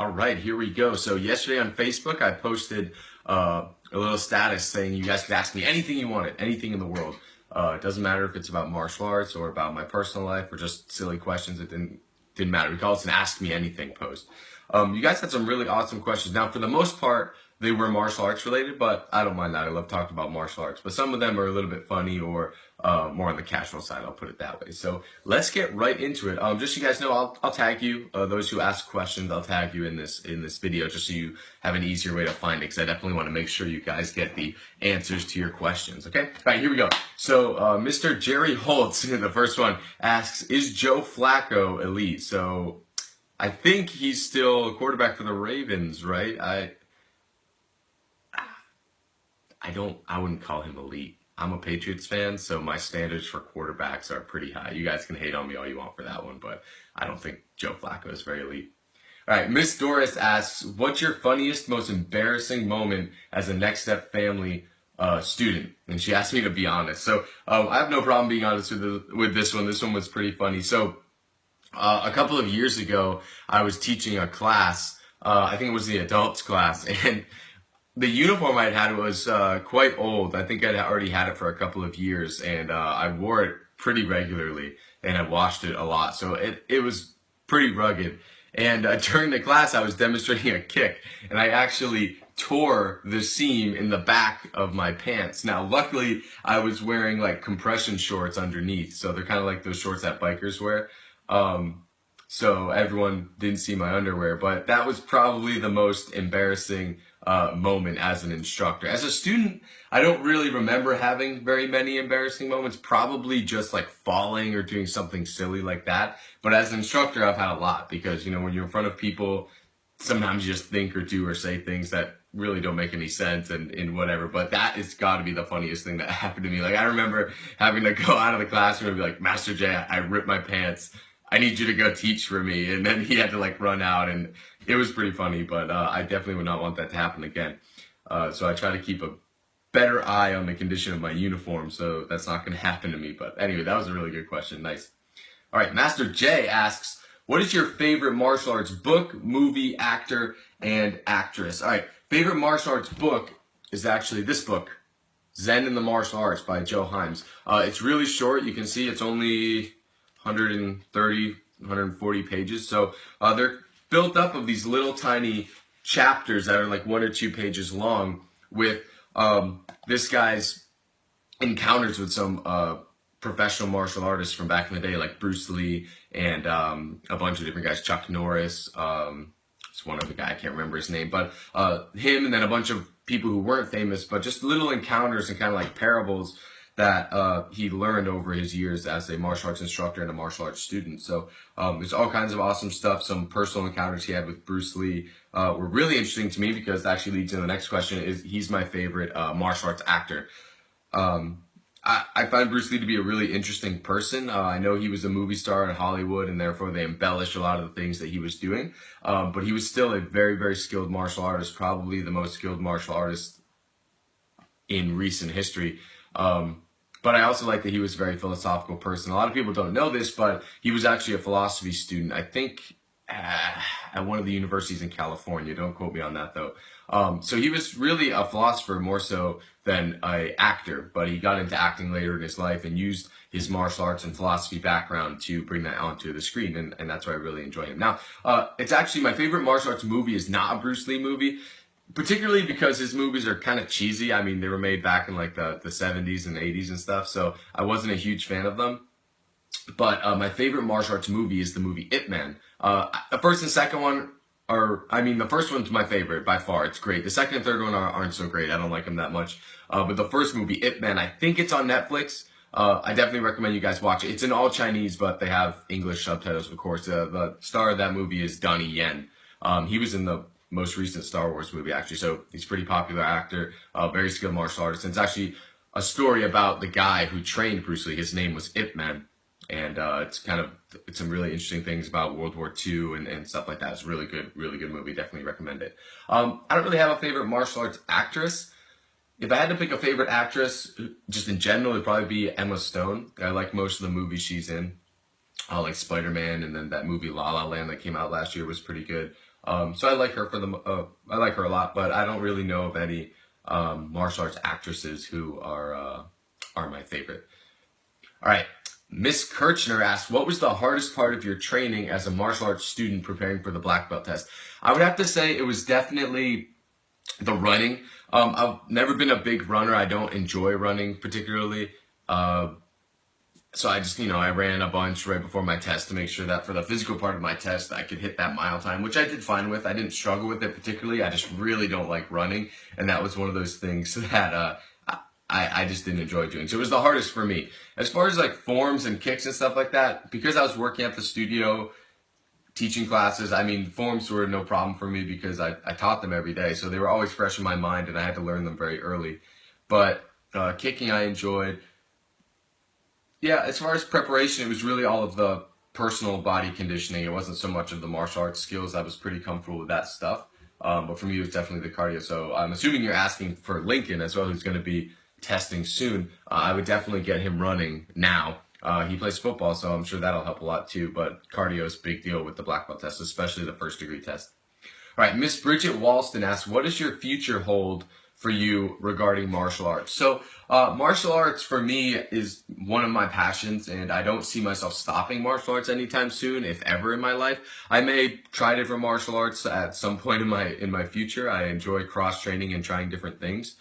All right, here we go. So yesterday on Facebook, I posted a little status saying you guys could ask me anything you wanted, anything in the world. It doesn't matter if it's about martial arts or about my personal life or just silly questions. It didn't matter. We call it an Ask Me Anything post. You guys had some really awesome questions. Now, for the most part, they were martial arts related, but I don't mind that. I love talking about martial arts. But some of them are a little bit funny or more on the casual side, I'll put it that way. So let's get right into it. Just so you guys know, I'll tag you. Those who ask questions, I'll tag you in this video just so you have an easier way to find it, because I definitely want to make sure you guys get the answers to your questions, okay? All right, here we go. So Mr. Jerry Holtz, the first one, asks, is Joe Flacco elite? So I think he's still a quarterback for the Ravens, right? I wouldn't call him elite. I'm a Patriots fan, so my standards for quarterbacks are pretty high. You guys can hate on me all you want for that one, but I don't think Joe Flacco is very elite. All right, Miss Doris asks, what's your funniest, most embarrassing moment as a Next Step Family student? And she asked me to be honest. So I have no problem being honest with this one. This one was pretty funny. So a couple of years ago, I was teaching a class. I think it was the adults class, and the uniform I'd had was quite old. I think I'd already had it for a couple of years, and I wore it pretty regularly, and I washed it a lot. So it was pretty rugged. And during the class, I was demonstrating a kick, and I actually tore the seam in the back of my pants. Now, luckily, I was wearing like compression shorts underneath, so they're kind of like those shorts that bikers wear. So everyone didn't see my underwear, but that was probably the most embarrassing moment as an instructor. As a student, I don't really remember having very many embarrassing moments, probably just like falling or doing something silly like that. But as an instructor, I've had a lot, because, you know, when you're in front of people, sometimes you just think or do or say things that really don't make any sense and whatever. But that has got to be the funniest thing that happened to me. Like, I remember having to go out of the classroom and be like, Master J, I ripped my pants. I need you to go teach for me. And then he had to like run out, and it was pretty funny, but I definitely would not want that to happen again. So I try to keep a better eye on the condition of my uniform, so that's not going to happen to me. But anyway, that was a really good question. Nice. All right, Master J asks, what is your favorite martial arts book, movie, actor, and actress? All right, favorite martial arts book is actually this book, Zen and the Martial Arts by Joe Himes. It's really short. You can see it's only 130, 140 pages. So they're built up of these little tiny chapters that are like 1 or 2 pages long, with this guy's encounters with some professional martial artists from back in the day, like Bruce Lee and a bunch of different guys, Chuck Norris, it's one other guy, I can't remember his name, but him, and then a bunch of people who weren't famous, but just little encounters and kind of like parables that he learned over his years as a martial arts instructor and a martial arts student. So there's all kinds of awesome stuff. Some personal encounters he had with Bruce Lee were really interesting to me, because that actually leads into the next question. Is he's my favorite martial arts actor. I find Bruce Lee to be a really interesting person. I know he was a movie star in Hollywood, and therefore they embellished a lot of the things that he was doing. But he was still a very, very skilled martial artist, probably the most skilled martial artist in recent history. But I also like that he was a very philosophical person. A lot of people don't know this, but he was actually a philosophy student, I think, at one of the universities in California. Don't quote me on that, though. So he was really a philosopher more so than an actor, but he got into acting later in his life and used his martial arts and philosophy background to bring that onto the screen, and that's why I really enjoy him. Now, it's actually my favorite martial arts movie is not a Bruce Lee movie, particularly because his movies are kind of cheesy. I mean, they were made back in like the 70s and 80s and stuff, so I wasn't a huge fan of them. But my favorite martial arts movie is the movie Ip Man. The first and second one are, I mean, the first one's my favorite by far. It's great. The second and third one aren't so great. I don't like them that much. But the first movie, Ip Man, I think it's on Netflix. I definitely recommend you guys watch it. It's in all Chinese, but they have English subtitles, of course. The star of that movie is Donnie Yen. He was in the most recent Star Wars movie, actually, so he's a pretty popular actor, very skilled martial artist. And it's actually a story about the guy who trained Bruce Lee. His name was Ip Man, and it's some really interesting things about World War II and stuff like that. It's a really good movie. Definitely recommend it. I don't really have a favorite martial arts actress. If I had to pick a favorite actress, just in general, it'd probably be Emma Stone. I like most of the movies she's in. Like Spider-Man, and then that movie La La Land that came out last year was pretty good. So I like her I like her a lot, but I don't really know of any martial arts actresses who are my favorite. All right. Miss Kirchner asked, what was the hardest part of your training as a martial arts student preparing for the black belt test? I would have to say it was definitely the running. I've never been a big runner. I don't enjoy running particularly. So I just, I ran a bunch right before my test to make sure that for the physical part of my test, I could hit that mile time, which I did fine with. I didn't struggle with it particularly. I just really don't like running. And that was one of those things that I just didn't enjoy doing. So it was the hardest for me. As far as like forms and kicks and stuff like that, because I was working at the studio, teaching classes, I mean, forms were no problem for me because I taught them every day. So they were always fresh in my mind and I had to learn them very early. But kicking I enjoyed. Yeah, as far as preparation, it was really all of the personal body conditioning. It wasn't so much of the martial arts skills. I was pretty comfortable with that stuff. But for me, it was definitely the cardio. So I'm assuming you're asking for Lincoln as well, who's going to be testing soon. I would definitely get him running now. He plays football, so I'm sure that'll help a lot too. But cardio is a big deal with the black belt test, especially the first degree test. All right, Miss Bridget Walston asks, what does your future hold for you regarding martial arts? So martial arts for me is one of my passions, and I don't see myself stopping martial arts anytime soon, if ever in my life. I may try different martial arts at some point in my future. I enjoy cross training and trying different things,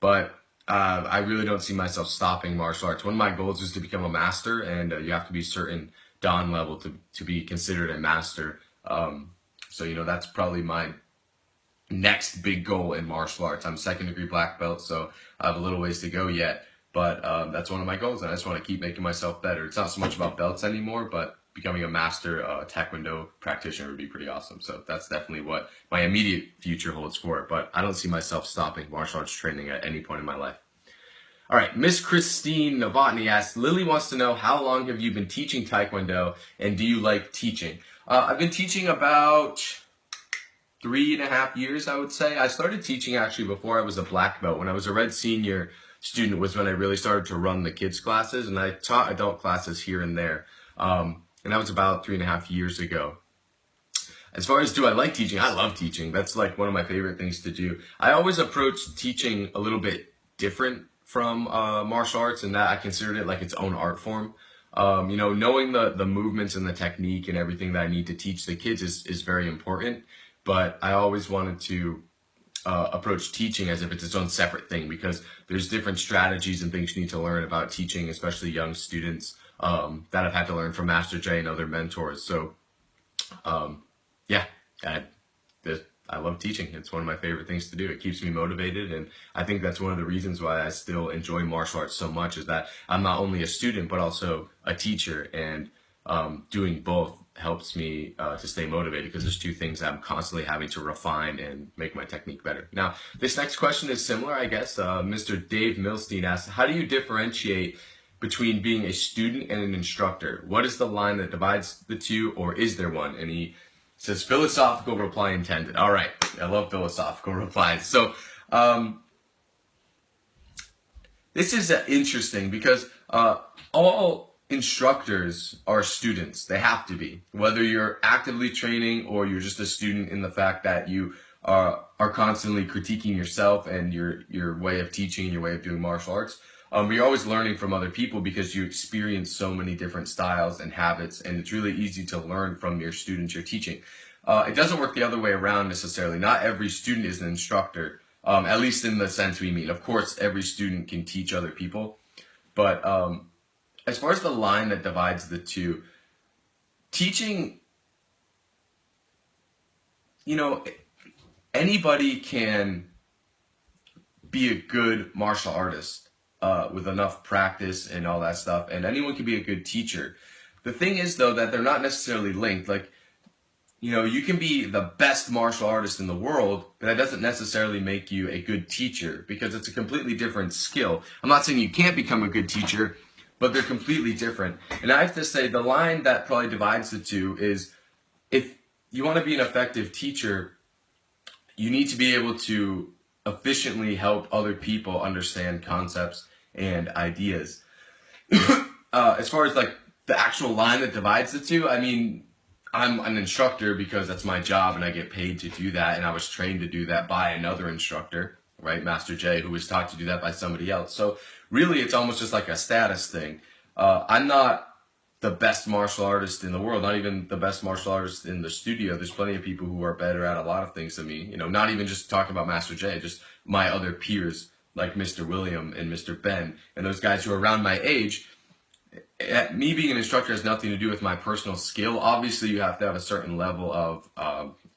but I really don't see myself stopping martial arts. One of my goals is to become a master, and you have to be certain Dan level to be considered a master. So that's probably my next big goal in martial arts. I'm second degree black belt, so I have a little ways to go yet, but that's one of my goals, and I just want to keep making myself better. It's not so much about belts anymore, but becoming a master Taekwondo practitioner would be pretty awesome. So that's definitely what my immediate future holds for it, but I don't see myself stopping martial arts training at any point in my life. All right, Miss Christine Novotny asks, Lily wants to know, how long have you been teaching Taekwondo, and do you like teaching? I've been teaching about 3.5 years, I would say. I started teaching actually before I was a black belt. When I was a red senior student was when I really started to run the kids classes, and I taught adult classes here and there. And that was about 3.5 years ago. As far as do I like teaching, I love teaching. That's like one of my favorite things to do. I always approach teaching a little bit different from martial arts, in that I considered it like its own art form. Knowing the movements and the technique and everything that I need to teach the kids is very important. But I always wanted to approach teaching as if it's its own separate thing, because there's different strategies and things you need to learn about teaching, especially young students, that I've had to learn from Master Jay and other mentors. So, yeah, I love teaching. It's one of my favorite things to do. It keeps me motivated, and I think that's one of the reasons why I still enjoy martial arts so much, is that I'm not only a student, but also a teacher, and doing both helps me to stay motivated, because there's two things I'm constantly having to refine and make my technique better. Now, this next question is similar, I guess. Mr. Dave Milstein asks, how do you differentiate between being a student and an instructor? What is the line that divides the two, or is there one? And he says, philosophical reply intended. All right, I love philosophical replies. So this is interesting, because all instructors are students. They have to be, whether you're actively training or you're just a student, in the fact that you are constantly critiquing yourself and your way of teaching and your way of doing martial arts. You're always learning from other people, because you experience so many different styles and habits, and it's really easy to learn from your students you're teaching. It doesn't work the other way around necessarily. Not every student is an instructor, at least in the sense we mean. Of course, every student can teach other people, but as far as the line that divides the two, teaching, anybody can be a good martial artist with enough practice and all that stuff, and anyone can be a good teacher. The thing is, though, that they're not necessarily linked. Like, you can be the best martial artist in the world, but that doesn't necessarily make you a good teacher, because it's a completely different skill. I'm not saying you can't become a good teacher, but they're completely different. And I have to say, the line that probably divides the two is, if you want to be an effective teacher, you need to be able to efficiently help other people understand concepts and ideas. As far as like the actual line that divides the two, I mean, I'm an instructor because that's my job and I get paid to do that, and I was trained to do that by another instructor, right, Master Jay, who was taught to do that by somebody else. So really, it's almost just like a status thing. I'm not the best martial artist in the world, not even the best martial artist in the studio. There's plenty of people who are better at a lot of things than me. You know, not even just talking about Master Jay, just my other peers like Mr. William and Mr. Ben and those guys who are around my age. Me being an instructor has nothing to do with my personal skill. Obviously, you have to have a certain level of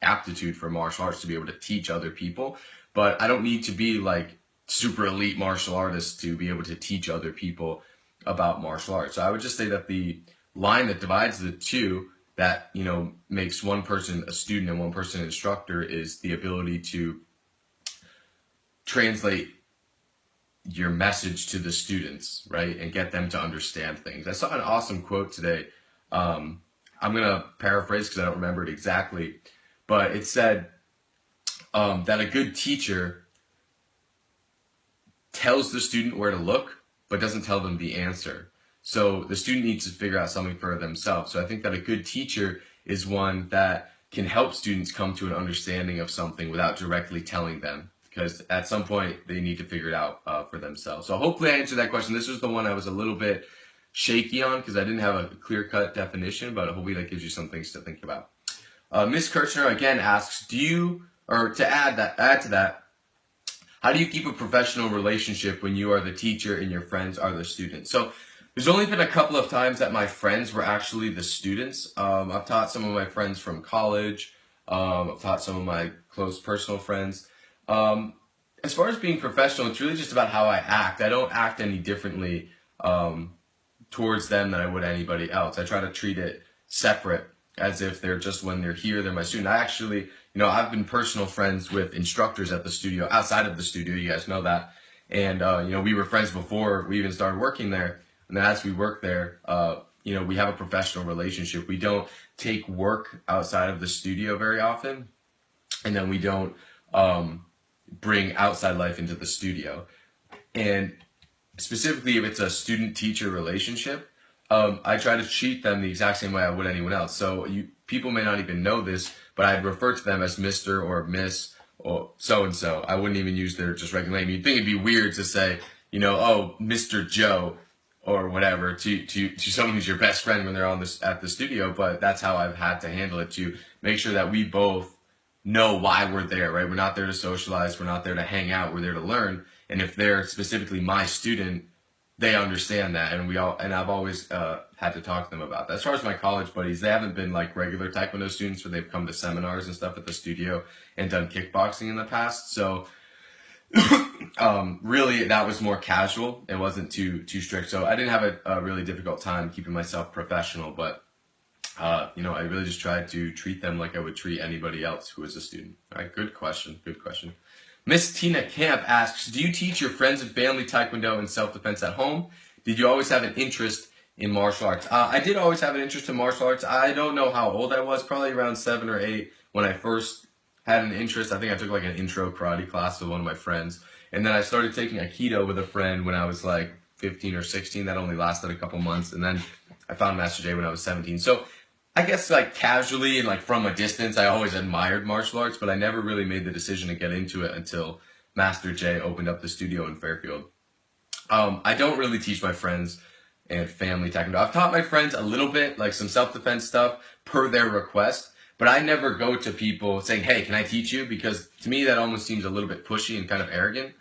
aptitude for martial arts to be able to teach other people. But I don't need to be like super elite martial artist to be able to teach other people about martial arts. So I would just say that the line that divides the two, that, you know, makes one person a student and one person an instructor, is the ability to translate your message to the students, right? And get them to understand things. I saw an awesome quote today. I'm going to paraphrase because I don't remember it exactly, but it said that a good teacher tells the student where to look, but doesn't tell them the answer. So the student needs to figure out something for themselves. So I think that a good teacher is one that can help students come to an understanding of something without directly telling them, because at some point they need to figure it out for themselves. So hopefully I answered that question. This was the one I was a little bit shaky on because I didn't have a clear-cut definition, but hopefully that gives you some things to think about. Miss Kirchner again asks, to add to that, how do you keep a professional relationship when you are the teacher and your friends are the students? So there's only been a couple of times that my friends were actually the students. I've taught some of my friends from college. I've taught some of my close personal friends. As far as being professional, it's really just about how I act. I don't act any differently towards them than I would anybody else. I try to treat it separate, as if they're just, when they're here, they're my student. I actually, you know, I've been personal friends with instructors at the studio, outside of the studio, you guys know that. And, you know, we were friends before we even started working there. And then as we work there, you know, we have a professional relationship. We don't take work outside of the studio very often. And then we don't bring outside life into the studio. And specifically, if it's a student-teacher relationship, I try to treat them the exact same way I would anyone else. So people may not even know this, but I'd refer to them as Mr. or Miss or so-and-so. I wouldn't even use their just regular name. You'd think it'd be weird to say, you know, oh, Mr. Joe or whatever to someone who's your best friend when they're at the studio, but that's how I've had to handle it, to make sure that we both know why we're there, right? We're not there to socialize. We're not there to hang out. We're there to learn. And if they're specifically my student, they understand that, and I've always had to talk to them about that. As far as my college buddies, they haven't been like regular Taekwondo students where they've come to seminars and stuff at the studio and done kickboxing in the past. So really, that was more casual. It wasn't too strict. So I didn't have a really difficult time keeping myself professional, but you know, I really just tried to treat them like I would treat anybody else who was a student. All right, good question. Good question. Miss Tina Camp asks, do you teach your friends and family Taekwondo and self-defense at home? Did you always have an interest in martial arts? I did always have an interest in martial arts. I don't know how old I was, probably around 7 or 8 when I first had an interest. I think I took like an intro karate class with one of my friends. And then I started taking Aikido with a friend when I was like 15 or 16. That only lasted a couple months. And then I found Master Jay when I was 17. So I guess like casually and like from a distance, I always admired martial arts, but I never really made the decision to get into it until Master Jay opened up the studio in Fairfield. I don't really teach my friends and family Taekwondo. I've taught my friends a little bit, like some self-defense stuff per their request, but I never go to people saying, hey, can I teach you? Because to me, that almost seems a little bit pushy and kind of arrogant.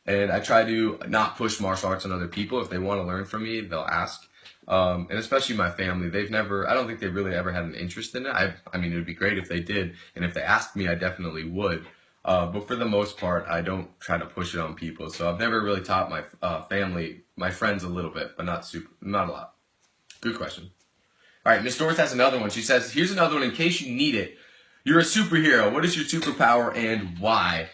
And I try to not push martial arts on other people. If they want to learn from me, they'll ask. And especially my family, I don't think they really ever had an interest in it. I mean, it would be great if they did. And if they asked me, I definitely would. But for the most part, I don't try to push it on people. So I've never really taught my family, my friends a little bit, but not a lot. Good question. All right, Miss Doris has another one. She says, here's another one in case you need it. You're a superhero. What is your superpower and why?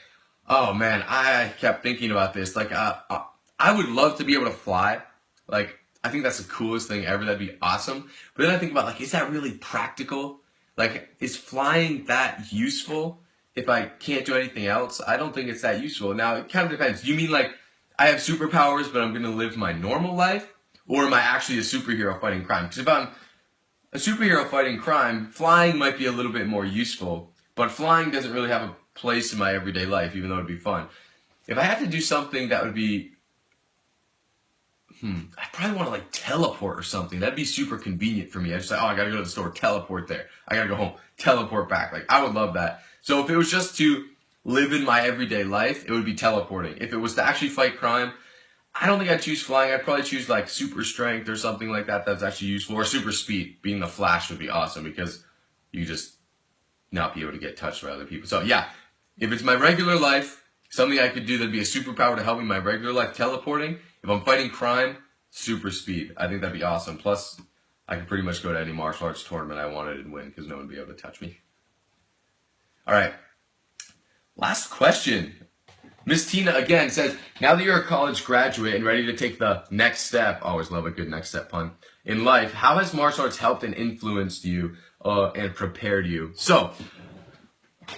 Oh, man, I kept thinking about this. Like, I would love to be able to fly. Like, I think that's the coolest thing ever. That'd be awesome. But then I think about, like, is that really practical? Like, is flying that useful if I can't do anything else? I don't think it's that useful. Now, it kind of depends. Do you mean, like, I have superpowers, but I'm going to live my normal life? Or am I actually a superhero fighting crime? Because if I'm a superhero fighting crime, flying might be a little bit more useful, but flying doesn't really have a place in my everyday life, even though it'd be fun. If I had to do something that would be, I probably want to like teleport or something. That'd be super convenient for me. I just say, oh, I gotta go to the store, teleport there. I gotta go home, teleport back. Like, I would love that. So if it was just to live in my everyday life, it would be teleporting. If it was to actually fight crime, I don't think I'd choose flying. I'd probably choose like super strength or something like that that's actually useful. Or super speed. Being the Flash would be awesome because you just not be able to get touched by other people. So yeah, if it's my regular life, something I could do that'd be a superpower to help me in my regular life, teleporting. If I'm fighting crime, super speed. I think that'd be awesome. Plus, I could pretty much go to any martial arts tournament I wanted and win because no one would be able to touch me. All right. Last question. Miss Tina again says, now that you're a college graduate and ready to take the next step, always love a good next step pun, in life, how has martial arts helped and influenced you and prepared you? So,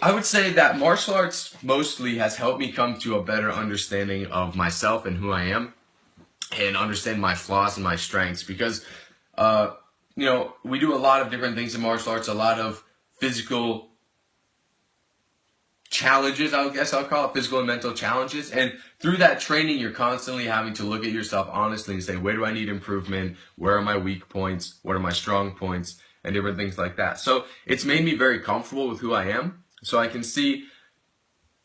I would say that martial arts mostly has helped me come to a better understanding of myself and who I am and understand my flaws and my strengths because, we do a lot of different things in martial arts, a lot of physical challenges, I guess I'll call it, physical and mental challenges. And through that training, you're constantly having to look at yourself honestly and say, where do I need improvement? Where are my weak points? What are my strong points? And different things like that. So it's made me very comfortable with who I am. So I can see,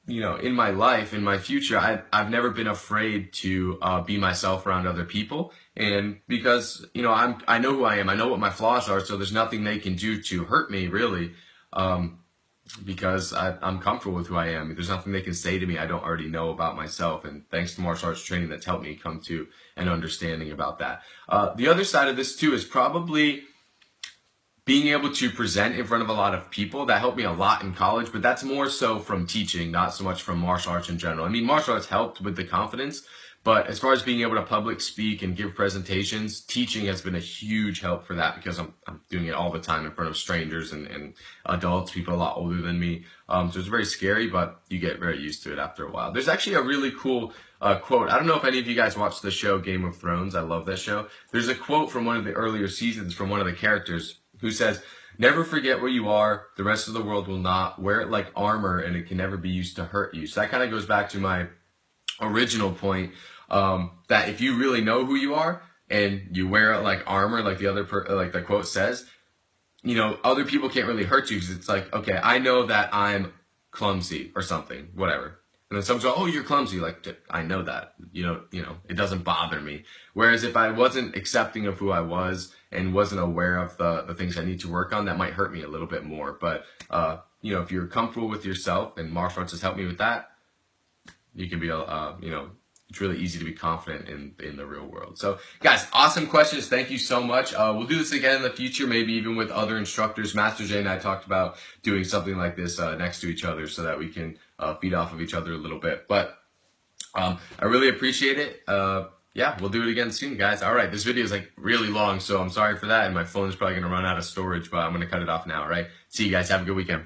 in my life, in my future, I've never been afraid to be myself around other people. And because, I know who I am. I know what my flaws are. So there's nothing they can do to hurt me, really. Because I'm comfortable with who I am. There's nothing they can say to me I don't already know about myself. And thanks to martial arts training, that's helped me come to an understanding about that. The other side of this, too, is probably being able to present in front of a lot of people. That helped me a lot in college, but that's more so from teaching, not so much from martial arts in general. I mean, martial arts helped with the confidence, but as far as being able to public speak and give presentations, teaching has been a huge help for that because I'm doing it all the time in front of strangers and adults, people a lot older than me. So it's very scary, but you get very used to it after a while. There's actually a really cool quote. I don't know if any of you guys watched the show Game of Thrones. I love that show. There's a quote from one of the earlier seasons from one of the characters who says, never forget where you are. The rest of the world will not. Wear it like armor and it can never be used to hurt you. So that kind of goes back to my original point, that if you really know who you are and you wear it like armor, like like the quote says, other people can't really hurt you because it's like, okay, I know that I'm clumsy or something, whatever. And then someone's like, oh, you're clumsy. Like, I know that, it doesn't bother me. Whereas if I wasn't accepting of who I was and wasn't aware of the things I need to work on, that might hurt me a little bit more. But, if you're comfortable with yourself, and martial arts has helped me with that, you can be, it's really easy to be confident in the real world. So guys, awesome questions. Thank you so much. We'll do this again in the future, maybe even with other instructors. Master Jay and I talked about doing something like this next to each other so that we can feed off of each other a little bit. But I really appreciate it. Yeah, we'll do it again soon, guys. All right, this video is like really long, so I'm sorry for that. And my phone is probably going to run out of storage, but I'm going to cut it off now, all right? See you guys. Have a good weekend.